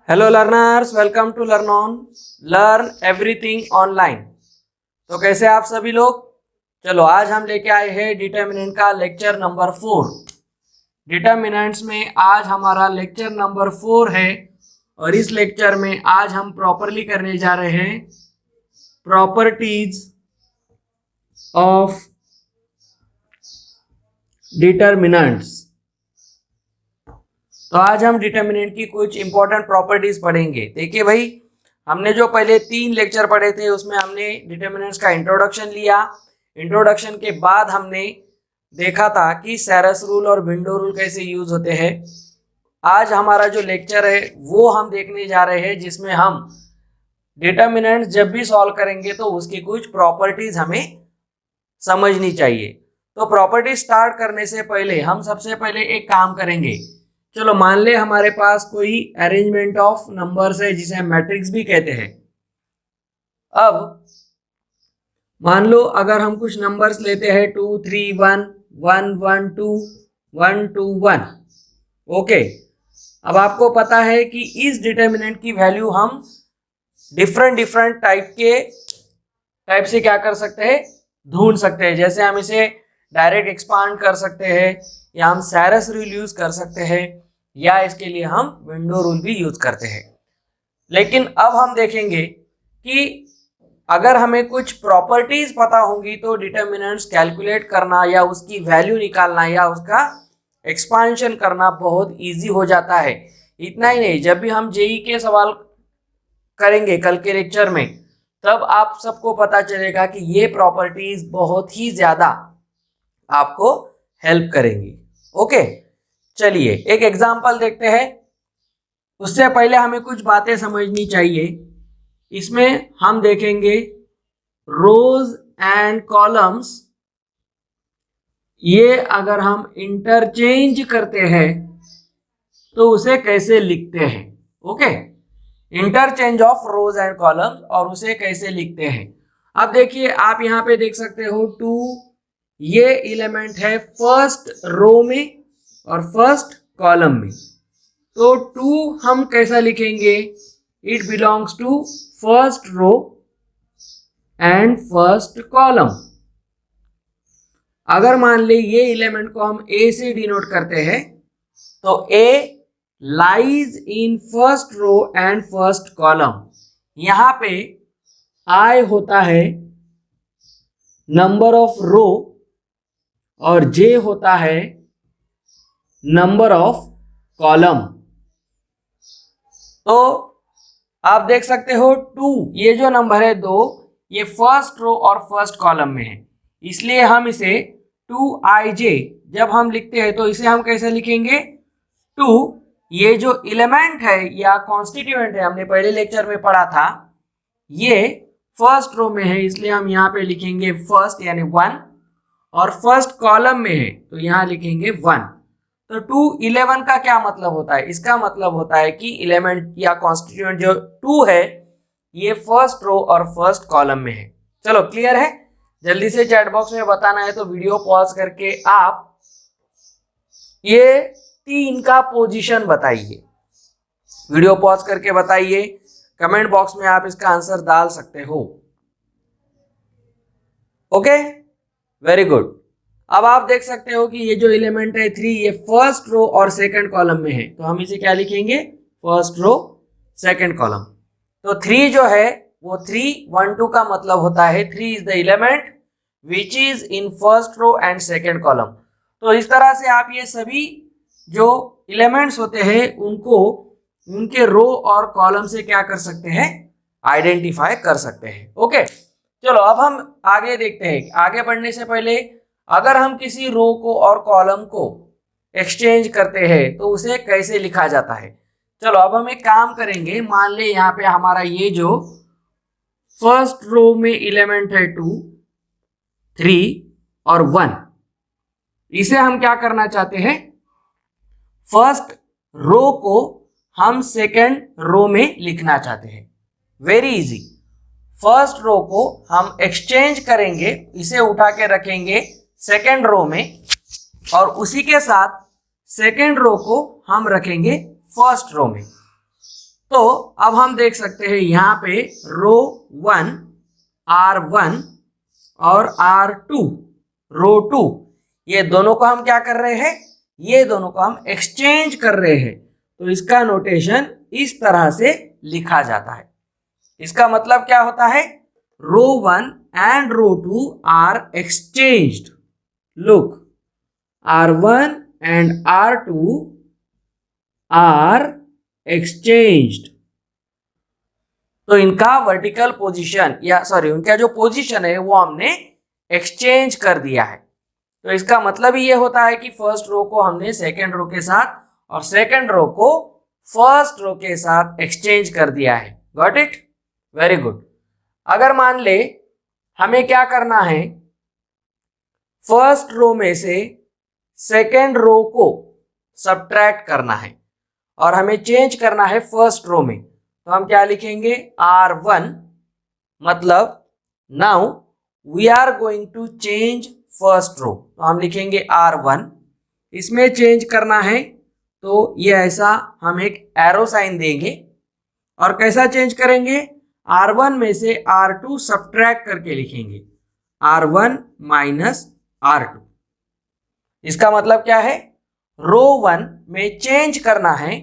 Hello learners, welcome to learn on learn everything online. तो कैसे आप सभी लोग। चलो आज हम लेके आए हैं डिटर्मिनेंट का लेक्चर नंबर 4। डिटर्मिनेंट्स में आज हमारा लेक्चर नंबर 4 है और इस लेक्चर में आज हम प्रॉपरली करने जा रहे हैं प्रॉपर्टीज ऑफ डिटर्मिनेंट्स। तो आज हम डिटर्मिनेंट की कुछ इंपॉर्टेंट प्रॉपर्टीज पढ़ेंगे। देखिए भाई, हमने जो पहले 3 लेक्चर पढ़े थे उसमें हमने डिटर्मिनेंट्स का इंट्रोडक्शन लिया। इंट्रोडक्शन के बाद हमने देखा था कि सैरस रूल और विंडो रूल कैसे यूज होते हैं। आज हमारा जो लेक्चर है वो हम देखने जा रहे हैं जिसमें हम डिटर्मिनेंट्स जब भी सॉल्व करेंगे तो उसकी कुछ प्रॉपर्टीज हमें समझनी चाहिए। तो प्रॉपर्टी स्टार्ट करने से पहले हम सबसे पहले एक काम करेंगे। चलो मान ले हमारे पास कोई अरेंजमेंट ऑफ नंबर्स है जिसे हम मैट्रिक्स भी कहते हैं। अब मान लो अगर हम कुछ नंबर्स लेते हैं 2 3 1 1 1 2 1 2 1। ओके, अब आपको पता है कि इस डिटर्मिनेंट की वैल्यू हम डिफरेंट टाइप से क्या कर सकते हैं, ढूंढ सकते हैं। जैसे हम इसे डायरेक्ट एक्सपांड कर सकते हैं या हम सैरस रूल यूज कर सकते हैं या इसके लिए हम विंडो रूल भी यूज करते हैं। लेकिन अब हम देखेंगे कि अगर हमें कुछ प्रॉपर्टीज पता होंगी तो डिटर्मिनेंट्स कैलकुलेट करना या उसकी वैल्यू निकालना या उसका एक्सपांशन करना बहुत इजी हो जाता है। इतना ही नहीं, जब भी हम जेई के सवाल करेंगे कल के लेक्चर में तब आप सबको पता चलेगा कि ये प्रॉपर्टीज बहुत ही ज्यादा आपको हेल्प करेंगी। ओके, चलिए एक एग्जांपल देखते हैं। उससे पहले हमें कुछ बातें समझनी चाहिए। इसमें हम देखेंगे रोज एंड कॉलम्स, ये अगर हम इंटरचेंज करते हैं तो उसे कैसे लिखते हैं। Okay, interchange of rose and columns और उसे कैसे लिखते हैं। अब देखिए आप यहां पे देख सकते हो 2, ये एलिमेंट है फर्स्ट रो में और फर्स्ट कॉलम में। तो 2 हम कैसा लिखेंगे, it belongs to first row and first column. अगर मान ले ये एलिमेंट को हम ए से डिनोट करते हैं तो a lies in first row and first column. यहां पे आई होता है नंबर ऑफ रो और जे होता है नंबर ऑफ कॉलम। तो आप देख सकते हो 2, ये जो नंबर है 2, ये फर्स्ट रो और फर्स्ट कॉलम में है, इसलिए हम इसे 2ij जब हम लिखते हैं तो इसे हम कैसे लिखेंगे 2। ये जो एलिमेंट है या कॉन्स्टिट्यूएंट है, हमने पहले लेक्चर में पढ़ा था, ये फर्स्ट रो में है इसलिए हम यहाँ पे लिखेंगे फर्स्ट यानी 1, और फर्स्ट कॉलम में है तो यहाँ लिखेंगे 1। तो 2 11 का क्या मतलब होता है, इसका मतलब होता है कि एलिमेंट या कॉन्स्टिट्यूएंट जो 2 है ये फर्स्ट रो और फर्स्ट कॉलम में है। चलो क्लियर है। जल्दी से चैट बॉक्स में बताना है तो वीडियो पॉज करके आप ये 3 का पोजीशन बताइए। वीडियो पॉज करके बताइए, कमेंट बॉक्स में आप इसका आंसर डाल सकते हो। Okay, very good. अब आप देख सकते हो कि ये जो एलिमेंट है 3, ये फर्स्ट रो और सेकंड कॉलम में है तो हम इसे क्या लिखेंगे, फर्स्ट रो सेकंड कॉलम। तो 3 जो है वो 3 1 2 का मतलब होता है 3 is the element which is in first row and second column. तो इस तरह से आप ये सभी जो एलिमेंट्स होते हैं उनको उनके रो और कॉलम से क्या कर सकते हैं, आइडेंटिफाई कर सकते हैं। ओके, चलो अब हम आगे देखते हैं। आगे बढ़ने से पहले अगर हम किसी रो को और कॉलम को एक्सचेंज करते हैं तो उसे कैसे लिखा जाता है। चलो अब हम एक काम करेंगे। मान ले यहाँ पे हमारा ये जो फर्स्ट रो में एलिमेंट है 2 3 और 1, इसे हम क्या करना चाहते हैं, फर्स्ट रो को हम सेकंड रो में लिखना चाहते हैं। वेरी इजी, फर्स्ट रो को हम एक्सचेंज करेंगे, इसे उठा के रखेंगे सेकंड रो में और उसी के साथ सेकंड रो को हम रखेंगे फर्स्ट रो में। तो अब हम देख सकते हैं यहाँ पे रो 1 R1 और R2 रो 2, ये दोनों को हम क्या कर रहे हैं, ये दोनों को हम एक्सचेंज कर रहे हैं। तो इसका नोटेशन इस तरह से लिखा जाता है। इसका मतलब क्या होता है, row 1 and row 2 are exchanged. Look, R1 and R2 are exchanged। तो इनका वर्टिकल पोजीशन या सॉरी उनका जो पोजीशन है वो हमने एक्सचेंज कर दिया है। तो इसका मतलब ये होता है कि फर्स्ट रो को हमने सेकंड रो के साथ और सेकंड रो को फर्स्ट रो के साथ एक्सचेंज कर दिया है। Got it? Very good. अगर मान ले हमें क्या करना है, फर्स्ट रो में से सेकेंड रो को सब्ट्रैक्ट करना है और हमें चेंज करना है फर्स्ट रो में, तो हम क्या लिखेंगे, R1, मतलब now we are going to change first row, तो हम लिखेंगे R1। इसमें चेंज करना है तो ये ऐसा हम एक एरो साइन देंगे और कैसा चेंज करेंगे, R1 में से R2 सब्ट्रैक्ट करके लिखेंगे, R1 माइनस R2। इसका मतलब क्या है, रो 1 में चेंज करना है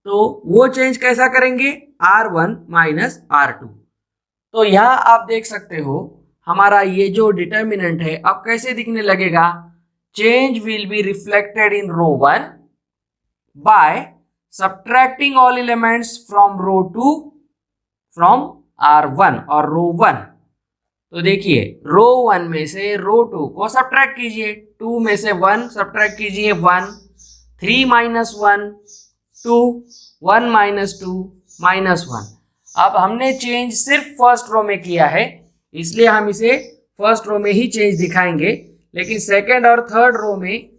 तो वो चेंज कैसा करेंगे, R1 माइनस R2। तो यहां आप देख सकते हो हमारा ये जो डिटर्मिनेंट है अब कैसे दिखने लगेगा, change will be reflected in row 1 by subtracting all elements from row 2 from R1 और रो 1। तो देखिए रो 1 में से रो 2 को सब्ट्रैक्ट कीजिए, 2 में से 1 सब्ट्रैक्ट कीजिए 1, 3 माइनस 1 2, 1 माइनस 2 माइनस 1। अब हमने चेंज सिर्फ फर्स्ट रो में किया है इसलिए हम इसे फर्स्ट रो में ही चेंज दिखाएंगे, लेकिन सेकेंड और थर्ड रो में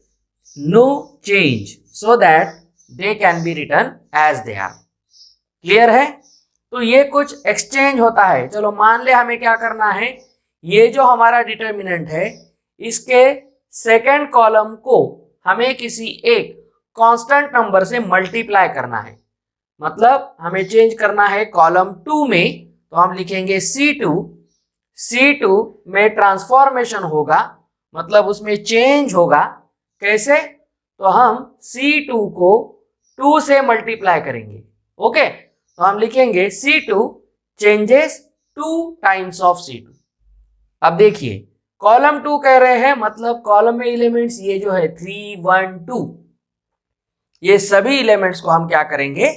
no change, so that they can be written as they are. Clear है? तो ये कुछ एक्सचेंज होता है। चलो मान ले हमें क्या करना है, ये जो हमारा डिटर्मिनेंट है इसके सेकेंड कॉलम को हमें किसी एक कांस्टेंट नंबर से मल्टीप्लाई करना है, मतलब हमें चेंज करना है कॉलम 2 में, तो हम लिखेंगे C2। C2 में ट्रांसफॉर्मेशन होगा, मतलब उसमें चेंज होगा। कैसे? तो हम C2 को 2 से मल्टीप्लाई करेंगे। ओके, तो हम लिखेंगे C2 changes 2 times of C2। अब देखिए कॉलम 2 कह रहे हैं, मतलब कॉलम में एलिमेंट्स ये जो है 3 1 2, ये सभी एलिमेंट्स को हम क्या करेंगे,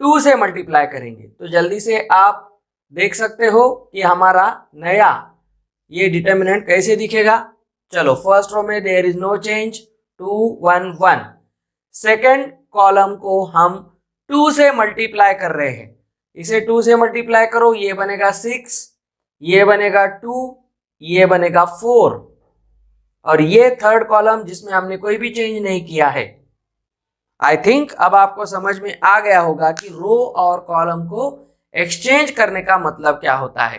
2 से मल्टीप्लाई करेंगे। तो जल्दी से आप देख सकते हो कि हमारा नया ये डिटर्मिनेंट कैसे दिखेगा। चलो फर्स्ट रो में there is no change, 2 1 1। Second column को हम 2 से मल्टीप्लाई कर रहे हैं, इसे 2 से मल्टीप्लाई करो, ये बनेगा 6, ये बनेगा 2, ये बनेगा 4, और ये थर्ड कॉलम जिसमें हमने कोई भी चेंज नहीं किया है। आई थिंक अब आपको समझ में आ गया होगा कि रो और कॉलम को एक्सचेंज करने का मतलब क्या होता है।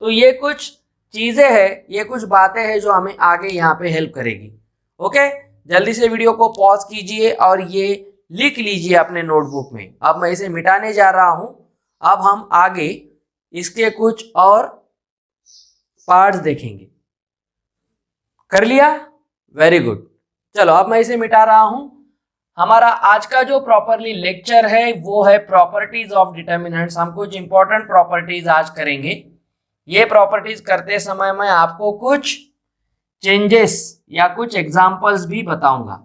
तो ये कुछ चीजें हैं, ये कुछ बातें हैं जो हमें आगे यहाँ पे हेल्प करेगी। ओके, जल्दी से वीडियो को पॉज कीजिए और ये लिख लीजिए अपने नोटबुक में। अब मैं इसे मिटाने जा रहा हूं। अब हम आगे इसके कुछ और पार्ट्स देखेंगे। कर लिया? Very good. चलो अब मैं इसे मिटा रहा हूं। हमारा आज का जो प्रॉपरली लेक्चर है वो है प्रॉपर्टीज ऑफ डिटर्मिनेंट्स। हम कुछ इंपॉर्टेंट प्रॉपर्टीज आज करेंगे। ये प्रॉपर्टीज करते समय मैं आपको कुछ चेंजेस या कुछ एग्जांपल्स भी बताऊंगा।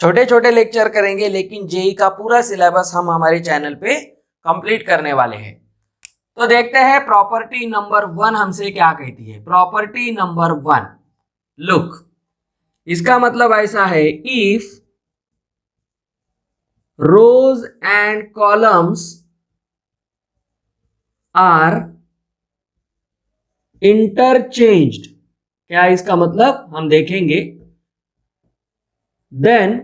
छोटे छोटे लेक्चर करेंगे, लेकिन जेई का पूरा सिलेबस हम हमारे चैनल पे कंप्लीट करने वाले हैं। तो देखते हैं प्रॉपर्टी नंबर 1 हमसे क्या कहती है। प्रॉपर्टी नंबर 1, लुक, इसका मतलब ऐसा है, if rows and columns are interchanged, क्या इसका मतलब हम देखेंगे, then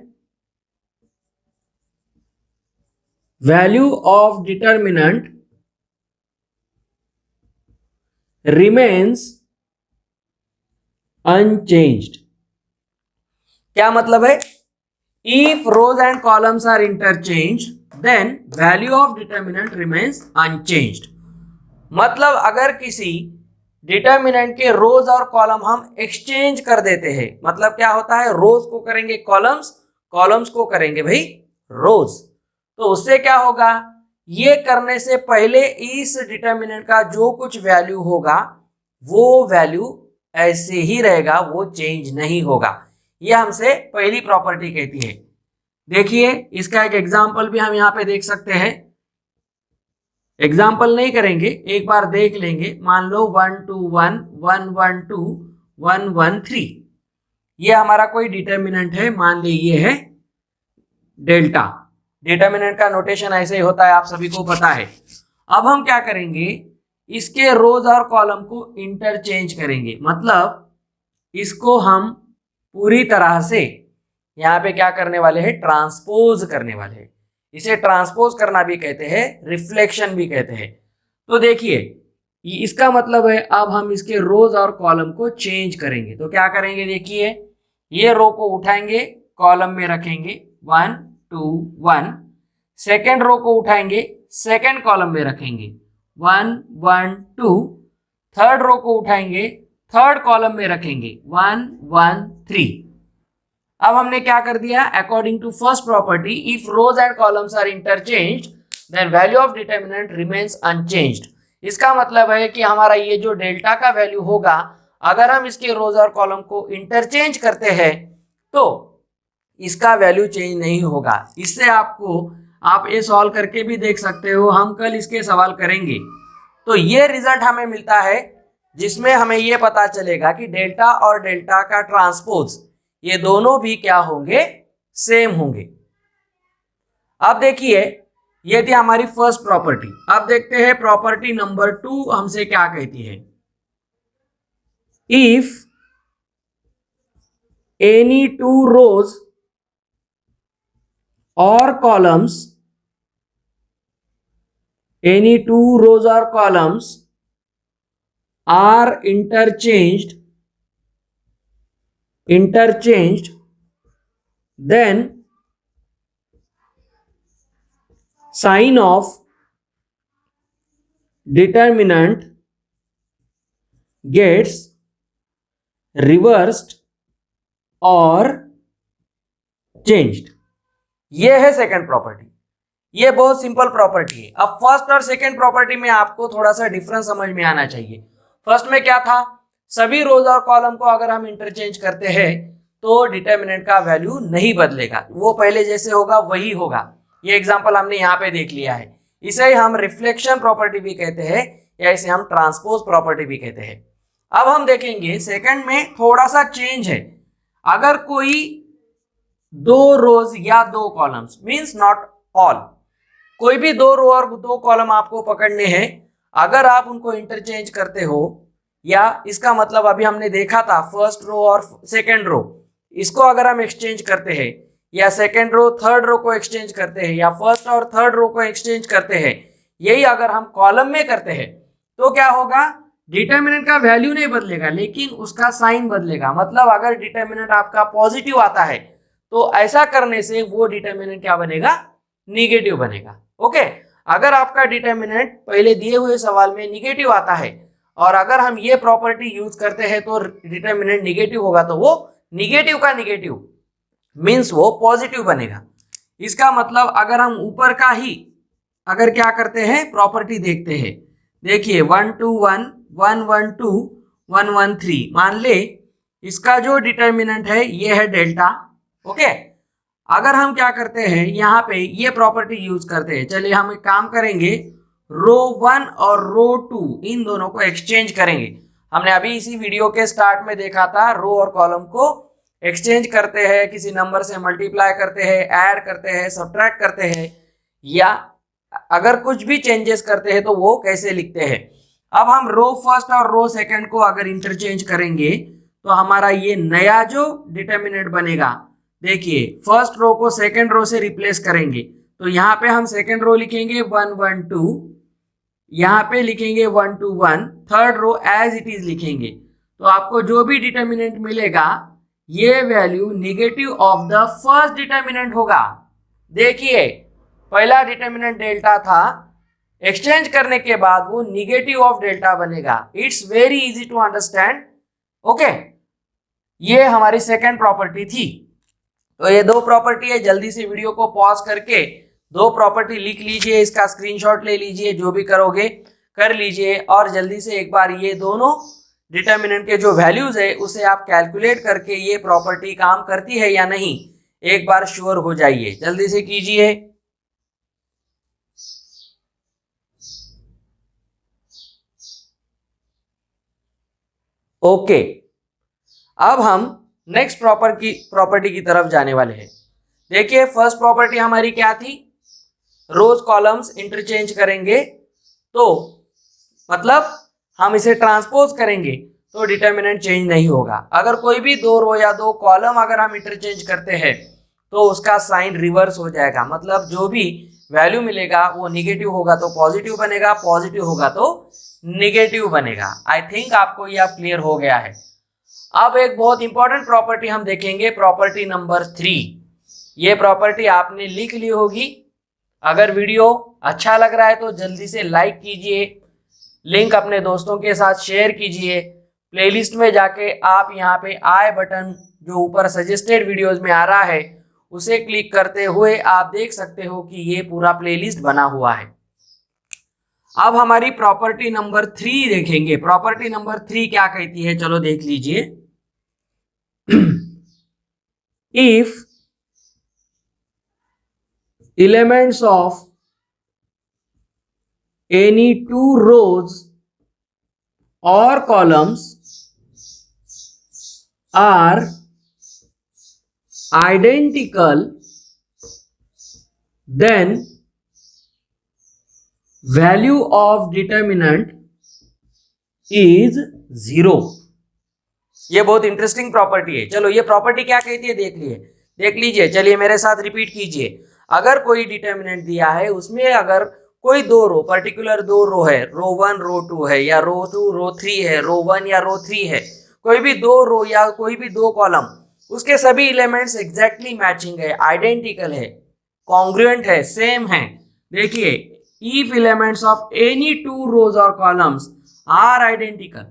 value of determinant remains unchanged. क्या मतलब है, if rows and columns are interchange then value of determinant remains unchanged. मतलब अगर किसी डिटर्मिनेंट के रोज और कॉलम हम एक्सचेंज कर देते हैं, मतलब क्या होता है, रोज को करेंगे कॉलम्स, कॉलम्स को करेंगे भाई रोज, तो उससे क्या होगा, ये करने से पहले इस डिटर्मिनेंट का जो कुछ वैल्यू होगा वो वैल्यू ऐसे ही रहेगा, वो चेंज नहीं होगा। ये हमसे पहली प्रॉपर्टी कहती है। देखिए इसका एक एग्जांपल भी हम यहाँ पे देख सकते हैं। एग्जाम्पल नहीं करेंगे, एक बार देख लेंगे। मान लो 1 2 1 1 1 2 1 1 3, ये हमारा कोई डिटर्मिनेंट है, मान ली ये है डेल्टा। डिटर्मिनेंट का नोटेशन ऐसे ही होता है, आप सभी को पता है। अब हम क्या करेंगे, इसके रोज और कॉलम को इंटरचेंज करेंगे, मतलब इसको हम पूरी तरह से यहाँ पे क्या करने वाले हैं, ट्रांसपोज करने वाले हैं। इसे ट्रांसपोज करना भी कहते हैं, रिफ्लेक्शन भी कहते हैं। तो देखिए इसका मतलब है अब हम इसके रोज और कॉलम को चेंज करेंगे। तो क्या करेंगे, देखिए ये रो को उठाएंगे, कॉलम में रखेंगे 1 2 1, सेकेंड रो को उठाएंगे, सेकेंड कॉलम में रखेंगे 1 1 2, थर्ड रो को उठाएंगे, थर्ड कॉलम में रखेंगे 1 1 3। अब हमने क्या कर दिया, according to first property, if rows and columns are interchanged then value of determinant remains unchanged. इसका मतलब है कि हमारा ये जो डेल्टा का वैल्यू होगा, अगर हम इसके रोज और कॉलम को इंटरचेंज करते हैं तो इसका वैल्यू चेंज नहीं होगा। इससे आप ये सॉल्व करके भी देख सकते हो, हम कल इसके सवाल करेंगे। तो ये रिजल्ट हमें मिलता है जिसमें हमें ये पता चलेगा कि डेल्टा और डेल्टा का ट्रांसपोज ये दोनों भी क्या होंगे, सेम होंगे। अब देखिए ये थी हमारी फर्स्ट प्रॉपर्टी। अब देखते हैं प्रॉपर्टी नंबर 2 हमसे क्या कहती है। इफ एनी टू रोज और columns are interchanged then sign of determinant gets reversed or changed। ये है सेकंड प्रॉपर्टी। ये बहुत सिंपल प्रॉपर्टी है। अब फर्स्ट और सेकंड प्रॉपर्टी में आपको थोड़ा सा डिफरेंस समझ में आना चाहिए। फर्स्ट में क्या था, सभी रोज और कॉलम को अगर हम इंटरचेंज करते हैं तो डिटर्मिनेंट का वैल्यू नहीं बदलेगा, वो पहले जैसे होगा वही होगा। ये एग्जांपल हमने यहाँ पे देख लिया है। इसे हम रिफ्लेक्शन प्रॉपर्टी भी कहते हैं या इसे हम ट्रांसपोज प्रॉपर्टी भी कहते हैं। अब हम देखेंगे सेकंड में थोड़ा सा चेंज है। अगर कोई दो रोज या दो कॉलम्स, मींस नॉट ऑल, कोई भी दो रो और दो कॉलम आपको पकड़ने हैं, अगर आप उनको इंटरचेंज करते हो, या इसका मतलब अभी हमने देखा था फर्स्ट रो और सेकंड रो, इसको अगर हम एक्सचेंज करते हैं, या सेकंड रो थर्ड रो को एक्सचेंज करते हैं, या फर्स्ट और थर्ड रो को एक्सचेंज करते हैं, यही अगर हम कॉलम में करते हैं तो क्या होगा, डिटर्मिनेंट का वैल्यू नहीं बदलेगा लेकिन उसका साइन बदलेगा। मतलब अगर डिटर्मिनेंट आपका पॉजिटिव आता है तो ऐसा करने से वो डिटर्मिनेंट क्या बनेगा, निगेटिव बनेगा। ओके, अगर आपका डिटर्मिनेंट पहले दिए हुए सवाल में निगेटिव आता है और अगर हम ये प्रॉपर्टी यूज करते हैं तो डिटर्मिनेंट निगेटिव होगा, तो वो निगेटिव का निगेटिव मींस वो पॉजिटिव बनेगा। इसका मतलब अगर हम ऊपर का ही अगर क्या करते हैं, प्रॉपर्टी देखते हैं, देखिए 1 2 1 1 1 2 1 1 3, मान ले इसका जो डिटर्मिनेंट है ये है डेल्टा। ओके, अगर हम क्या करते हैं यहाँ पे ये प्रॉपर्टी यूज करते हैं, चलिए हम एक काम करेंगे, रो 1 और रो 2 इन दोनों को एक्सचेंज करेंगे। हमने अभी इसी वीडियो के स्टार्ट में देखा था, रो और कॉलम को एक्सचेंज करते हैं, किसी नंबर से मल्टीप्लाई करते हैं, ऐड करते हैं, सब्ट्रैक्ट करते हैं, या अगर कुछ भी चेंजेस करते हैं तो वो कैसे लिखते हैं। अब हम रो फर्स्ट और रो सेकंड को अगर इंटरचेंज करेंगे तो हमारा ये नया जो डिटर्मिनेंट बनेगा, देखिए फर्स्ट रो को सेकंड रो से रिप्लेस करेंगे तो यहाँ पे हम सेकंड रो लिखेंगे 1 1 2, यहाँ पे लिखेंगे 1 2 1, third row as it is लिखेंगे। तो आपको जो भी डिटर्मिनेंट मिलेगा ये value negative of the first determinant होगा। देखिए पहला डिटर्मिनेंट डेल्टा था, एक्सचेंज करने के बाद वो निगेटिव ऑफ डेल्टा बनेगा। It's very easy to understand. Okay, ये हमारी सेकेंड प्रॉपर्टी थी। तो ये दो प्रॉपर्टी है, जल्दी से वीडियो को पॉज करके दो प्रॉपर्टी लिख लीजिए, इसका स्क्रीनशॉट ले लीजिए, जो भी करोगे कर लीजिए, और जल्दी से एक बार ये दोनों डिटर्मिनेंट के जो वैल्यूज है उसे आप कैलकुलेट करके ये प्रॉपर्टी काम करती है या नहीं एक बार श्योर हो जाइए। जल्दी से कीजिए। ओके, अब हम नेक्स्ट प्रॉपर्टी की तरफ जाने वाले हैं। देखिए, फर्स्ट प्रॉपर्टी हमारी क्या थी, रोज कॉलम्स इंटरचेंज करेंगे तो मतलब हम इसे ट्रांसपोज करेंगे तो डिटर्मिनेंट चेंज नहीं होगा। अगर कोई भी दो रो या दो कॉलम अगर हम इंटरचेंज करते हैं तो उसका साइन रिवर्स हो जाएगा, मतलब जो भी वैल्यू मिलेगा वो निगेटिव होगा तो पॉजिटिव बनेगा, पॉजिटिव होगा तो निगेटिव बनेगा। आई थिंक आपको ये अब क्लियर हो गया है। अब एक बहुत इंपॉर्टेंट प्रॉपर्टी हम देखेंगे, प्रॉपर्टी नंबर 3। ये प्रॉपर्टी आपने लिख ली होगी। अगर वीडियो अच्छा लग रहा है तो जल्दी से लाइक कीजिए, लिंक अपने दोस्तों के साथ शेयर कीजिए। प्लेलिस्ट में जाके आप यहाँ पे आई बटन जो ऊपर सजेस्टेड वीडियोस में आ रहा है उसे क्लिक करते हुए आप देख सकते हो कि ये पूरा प्लेलिस्ट बना हुआ है। अब हमारी प्रॉपर्टी नंबर 3 देखेंगे। प्रॉपर्टी नंबर 3 क्या कहती है, चलो देख लीजिए। If elements of any two rows or columns are identical, then value of determinant is 0। ये बहुत इंटरेस्टिंग प्रॉपर्टी है। चलो ये प्रॉपर्टी क्या कहती है देख लीजिए। चलिए मेरे साथ रिपीट कीजिए। अगर कोई डिटर्मिनेंट दिया है, उसमें अगर कोई दो रो, पर्टिकुलर दो रो है, रो 1 रो 2 है, या रो 2 रो 3 है, रो 1 या रो 3 है, कोई भी दो रो या कोई भी दो कॉलम, उसके सभी एलिमेंट्स एग्जैक्टली मैचिंग है, आइडेंटिकल है, कॉन्ग्रुएंट है, सेम है। देखिए, if elements of any two rows और कॉलम्स आर आइडेंटिकल,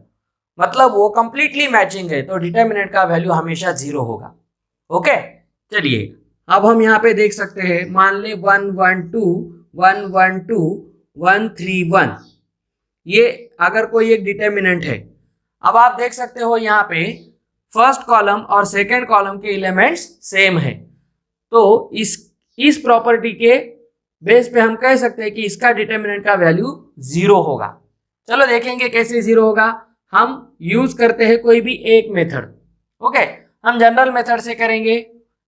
मतलब वो कंप्लीटली मैचिंग है, तो डिटर्मिनेंट का वैल्यू हमेशा 0 होगा। ओके, चलिए अब हम यहाँ पे देख सकते हैं, मान ले 1 1 2 1 1 2 1 3 1, ये अगर कोई एक डिटर्मिनेंट है। अब आप देख सकते हो यहाँ पे फर्स्ट कॉलम और सेकंड कॉलम के एलिमेंट्स सेम है, तो इस प्रॉपर्टी के बेस पे हम कह सकते हैं कि इसका डिटर्मिनेंट का वैल्यू 0 होगा। चलो देखेंगे कैसे 0 होगा। हम यूज करते हैं कोई भी एक मेथड। ओके, हम जनरल मेथड से करेंगे,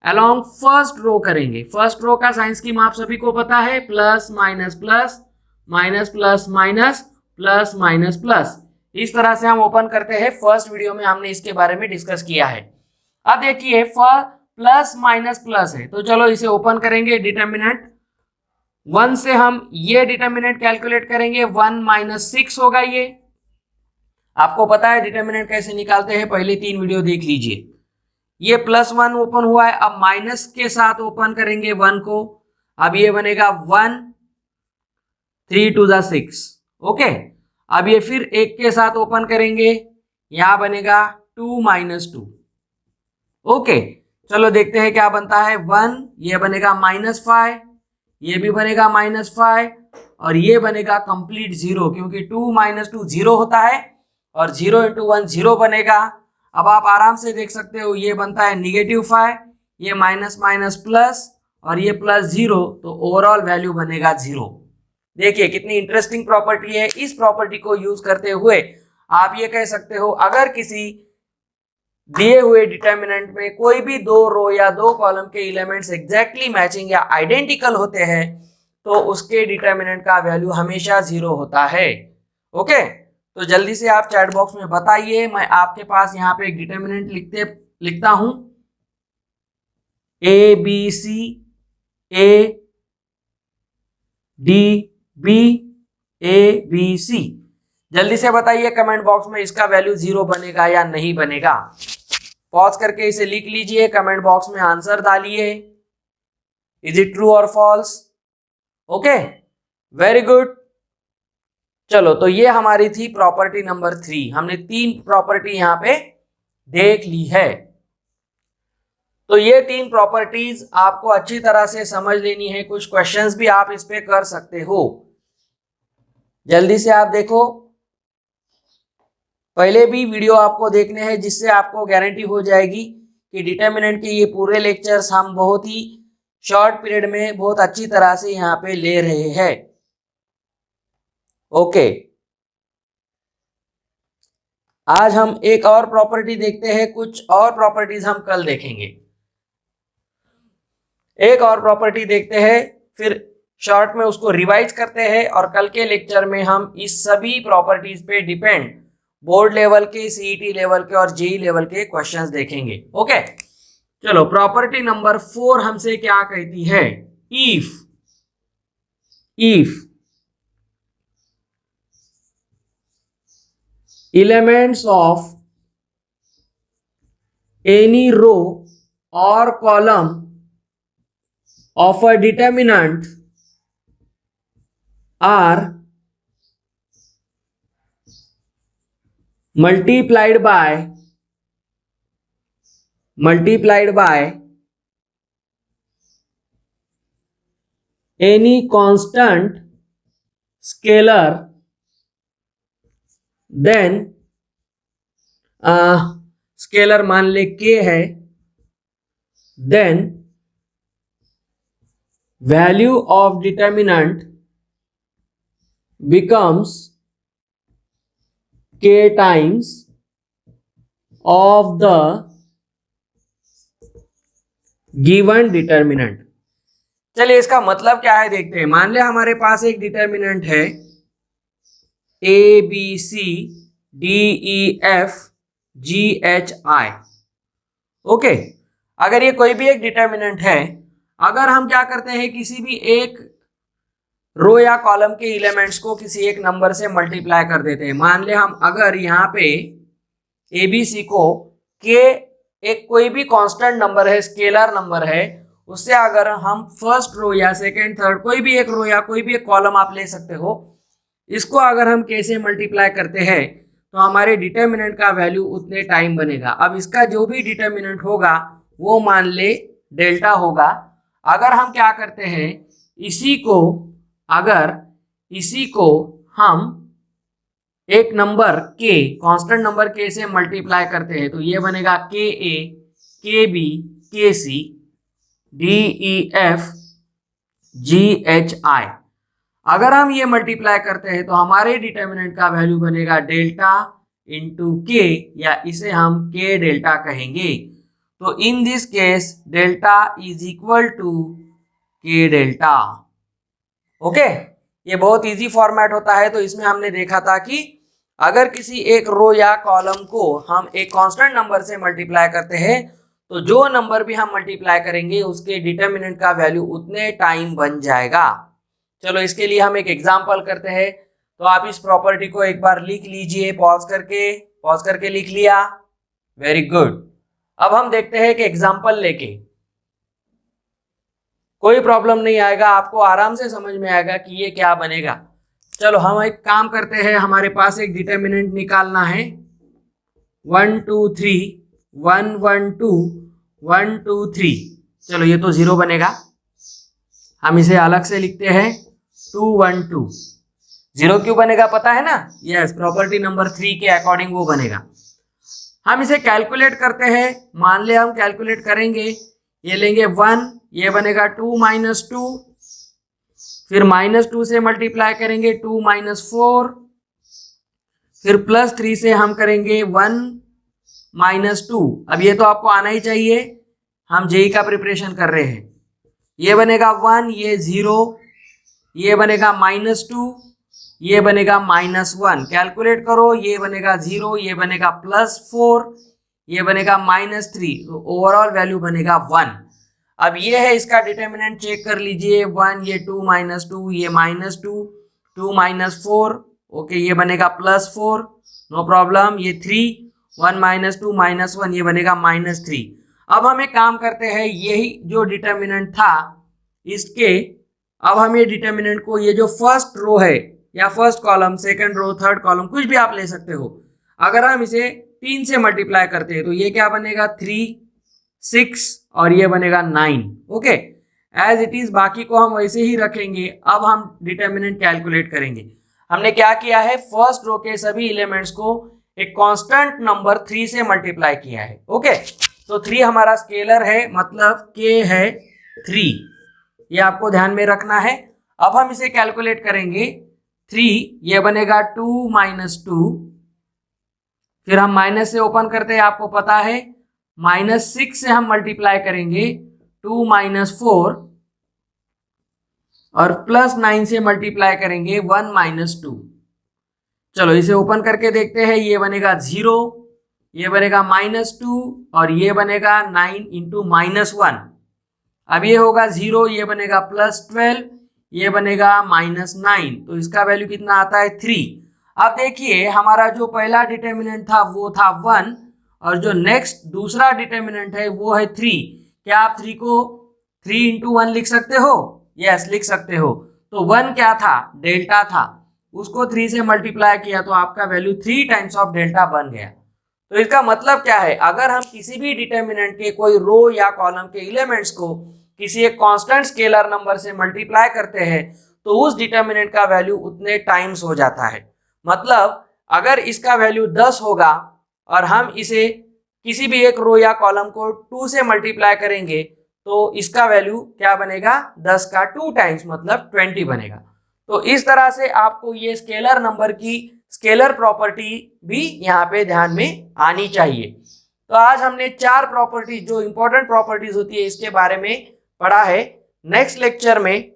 अलोंग फर्स्ट रो करेंगे। फर्स्ट रो का साइन स्कीम आप सभी को पता है, plus minus plus minus plus minus plus minus plus. इस तरह से हम ओपन करते हैं। फर्स्ट वीडियो में हमने इसके बारे में डिस्कस किया है। अब देखिए प्लस माइनस प्लस है, तो चलो इसे ओपन करेंगे। डिटर्मिनेंट 1 से हम ये डिटर्मिनेंट कैलकुलेट करेंगे, 1 माइनस 6 होगा। ये आपको पता है डिटर्मिनेंट कैसे निकालते हैं, पहले 3 वीडियो देख लीजिए। ये +1 ओपन हुआ है, अब माइनस के साथ ओपन करेंगे 1 को, अब ये बनेगा 1 3 2 6। ओके, अब ये फिर 1 के साथ ओपन करेंगे, यहां बनेगा 2 - 2। ओके, चलो देखते हैं क्या बनता है। 1, ये बनेगा -5, ये भी बनेगा -5, और ये बनेगा कंप्लीट 0, क्योंकि 2 - 2 0 होता है, और 0 × 1 0 बनेगा। अब आप आराम से देख सकते हो, ये बनता है -5, ये माइनस माइनस प्लस, और ये +0, तो ओवरऑल वैल्यू बनेगा 0। देखिए कितनी इंटरेस्टिंग प्रॉपर्टी है। इस प्रॉपर्टी को यूज करते हुए आप ये कह सकते हो, अगर किसी दिए हुए डिटर्मिनेंट में कोई भी दो रो या दो कॉलम के एलिमेंट्स एग्जैक्टली मैचिंग या आइडेंटिकल होते हैं, तो उसके डिटर्मिनेंट का वैल्यू हमेशा 0 होता है। ओके, तो जल्दी से आप चैट बॉक्स में बताइए। मैं आपके पास यहाँ पे एक डिटर्मिनेंट लिखता हूं, ABC ADB ABC। जल्दी से बताइए कमेंट बॉक्स में, इसका वैल्यू 0 बनेगा या नहीं बनेगा। पॉज करके इसे लिख लीजिए, कमेंट बॉक्स में आंसर डालिए। इज इट ट्रू और फॉल्स? Okay, very good. चलो, तो ये हमारी थी प्रॉपर्टी नंबर 3। हमने 3 प्रॉपर्टी यहां पे देख ली है। तो ये 3 प्रॉपर्टीज आपको अच्छी तरह से समझ लेनी है। कुछ क्वेश्चंस भी आप इस पे कर सकते हो। जल्दी से आप देखो, पहले भी वीडियो आपको देखने हैं, जिससे आपको गारंटी हो जाएगी कि डिटर्मिनेंट के ये पूरे लेक्चर्स हम बहुत ही शॉर्ट पीरियड में बहुत अच्छी तरह से यहाँ पे ले रहे हैं। ओके, आज हम एक और प्रॉपर्टी देखते हैं। कुछ और प्रॉपर्टीज हम कल देखेंगे। एक और प्रॉपर्टी देखते हैं, फिर शॉर्ट में उसको रिवाइज करते हैं, और कल के लेक्चर में हम इस सभी प्रॉपर्टीज पे डिपेंड बोर्ड लेवल के, सीईटी लेवल के और जेई लेवल के क्वेश्चंस देखेंगे। ओके, चलो, प्रॉपर्टी नंबर 4 हमसे क्या कहती है? If elements of any row or column of a determinant are multiplied by any constant scalar, then scalar मान ले k है, then value of determinant becomes k times of the given determinant। चलिए, इसका मतलब क्या है देखते हैं। मान ले हमारे पास एक डिटर्मिनेंट है ABCDEFGHI। ओके, अगर ये कोई भी एक डिटर्मिनेंट है, अगर हम क्या करते हैं, किसी भी एक रो या कॉलम के एलिमेंट्स को किसी एक नंबर से मल्टीप्लाई कर देते हैं। मान ले हम अगर यहाँ पे ABC को के एक कोई भी कांस्टेंट नंबर है, स्केलर नंबर है, उससे अगर हम फर्स्ट रो या सेकंड, थर्ड, कोई भी एक रो या कोई भी एक कॉलम आप ले सकते हो, इसको अगर हम k से मल्टीप्लाई करते हैं तो हमारे डिटर्मिनेंट का वैल्यू उतने टाइम बनेगा। अब इसका जो भी डिटर्मिनेंट होगा वो मान ले डेल्टा होगा। अगर हम क्या करते हैं, इसी को हम एक number k, constant number k से मल्टीप्लाई करते हैं, तो ये बनेगा KA, KB, KC, DEF, GHI। अगर हम ये मल्टीप्लाई करते हैं तो हमारे डिटर्मिनेंट का वैल्यू बनेगा डेल्टा इंटू के, या इसे हम के डेल्टा कहेंगे। तो in this case delta is equal to k delta. Okay, ये बहुत इजी फॉर्मेट होता है। तो इसमें हमने देखा था कि अगर किसी एक रो या कॉलम को हम एक कांस्टेंट नंबर से मल्टीप्लाई करते हैं, तो जो नंबर भी हम मल्टीप्लाई करेंगे उसके डिटर्मिनेंट का वैल्यू उतने टाइम बन जाएगा। चलो, इसके लिए हम एक एग्जांपल करते हैं। तो आप इस प्रॉपर्टी को एक बार लिख लीजिए, पॉज करके लिख लिया, वेरी गुड। अब हम देखते हैं कि एग्जांपल लेके कोई प्रॉब्लम नहीं आएगा, आपको आराम से समझ में आएगा कि ये क्या बनेगा। चलो, हम एक काम करते हैं, हमारे पास एक डिटर्मिनेंट निकालना है 1 2 3 1 1 2 1 2 3। चलो, ये तो 0 बनेगा, हम इसे अलग से लिखते हैं 2 1 2। 0 क्यों बनेगा पता है ना? यस, प्रॉपर्टी नंबर 3 के अकॉर्डिंग वो बनेगा। हम इसे कैलकुलेट करते हैं। मान ले हम कैलकुलेट करेंगे, ये लेंगे 1, ये बनेगा 2 माइनस 2, फिर -2 से मल्टीप्लाई करेंगे 2 माइनस 4, फिर +3 से हम करेंगे 1 माइनस 2। अब ये तो आपको आना ही चाहिए, हम जेई का प्रिपरेशन कर रहे हैं। ये बनेगा 1, ये 0, ये बनेगा -2, ये बनेगा -1। कैलकुलेट करो, ये बनेगा 0, ये बनेगा +4, ये बनेगा -3, तो ओवरऑल वैल्यू बनेगा 1। अब ये है इसका डिटर्मिनेंट, चेक कर लीजिए 1, ये 2 माइनस 2, ये -2, 2 माइनस 4, ओके, ये बनेगा +4, नो प्रॉब्लम, ये 3, 1 माइनस 2 माइनस 1, ये बनेगा -3। अब हम एक काम करते हैं, यही जो डिटर्मिनेंट था इसके अब हम ये डिटर्मिनेंट को, ये जो फर्स्ट रो है या first column, second row, third column, कुछ भी आप ले सकते हो, अगर हम इसे 3 से मल्टीप्लाई करते हैं तो ये क्या बनेगा 3, 6 और ये बनेगा 9। ओके, एज इट इज बाकी को हम वैसे ही रखेंगे। अब हम डिटर्मिनेंट कैलकुलेट करेंगे। हमने क्या किया है, फर्स्ट रो के सभी एलिमेंट्स को एक कांस्टेंट नंबर 3 से मल्टीप्लाई किया है। ओके, तो 3 हमारा स्केलर है, मतलब k है 3, ये आपको ध्यान में रखना है। अब हम इसे कैलकुलेट करेंगे। 3 ये बनेगा 2 - 2, फिर हम माइनस से ओपन करते हैं, आपको पता है -6 से हम मल्टीप्लाई करेंगे 2 - 4 और +9 से मल्टीप्लाई करेंगे 1 - 2। चलो इसे ओपन करके देखते हैं, ये बनेगा 0, ये बनेगा -2 और ये बनेगा 9 × -1। अब ये होगा 0, ये बनेगा +12, ये बनेगा -9, तो इसका वैल्यू कितना आता है 3। अब देखिए हमारा जो पहला डिटर्मिनेंट था वो था 1 और जो नेक्स्ट दूसरा डिटर्मिनेंट है वो है 3। क्या आप 3 को 3 × 1 लिख सकते हो? यस, लिख सकते हो। तो 1 क्या था, डेल्टा था, उसको 3 से मल्टीप्लाई किया तो आपका वैल्यू 3 टाइम्स ऑफ डेल्टा बन गया। तो इसका मतलब क्या है, अगर हम किसी भी डिटर्मिनेंट के कोई रो या कॉलम के एलिमेंट्स को किसी एक कांस्टेंट स्केलर नंबर से मल्टीप्लाई करते हैं तो उस डिटर्मिनेंट का वैल्यू उतने टाइम्स हो जाता है। मतलब अगर इसका वैल्यू 10 होगा और हम इसे किसी भी एक रो या कॉलम को 2 से मल्टीप्लाई करेंगे तो इसका वैल्यू क्या बनेगा, 10 का 2 टाइम्स मतलब 20 बनेगा। तो इस तरह से आपको ये स्केलर नंबर की स्केलर प्रॉपर्टी भी यहाँ पे ध्यान में आनी चाहिए। तो आज हमने 4 प्रॉपर्टी जो इंपॉर्टेंट प्रॉपर्टीज होती है इसके बारे में पढ़ा है। नेक्स्ट लेक्चर में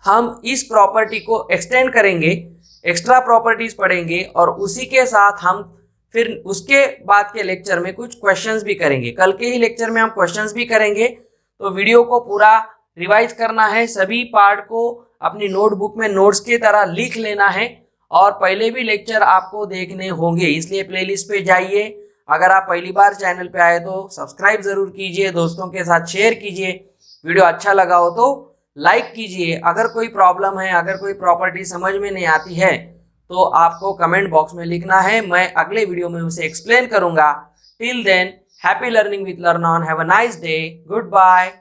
हम इस प्रॉपर्टी को एक्सटेंड करेंगे, एक्स्ट्रा प्रॉपर्टीज पढ़ेंगे और उसी के साथ हम फिर उसके बाद के लेक्चर में कुछ क्वेश्चंस भी करेंगे। कल के ही लेक्चर में हम क्वेश्चंस भी करेंगे, तो वीडियो को पूरा रिवाइज करना है, सभी पार्ट को अपनी नोटबुक में नोट्स की तरह लिख लेना है और पहले भी लेक्चर आपको देखने होंगे, इसलिए प्लेलिस्ट पे जाइए। अगर आप पहली बार चैनल पे आए तो सब्सक्राइब जरूर कीजिए, दोस्तों के साथ शेयर कीजिए, वीडियो अच्छा लगा हो तो लाइक कीजिए। अगर कोई प्रॉब्लम है, अगर कोई प्रॉपर्टी समझ में नहीं आती है तो आपको कमेंट बॉक्स में लिखना है, मैं अगले वीडियो में उसे एक्सप्लेन करूंगा। Till then, happy learning with learn on, have a nice day, good bye.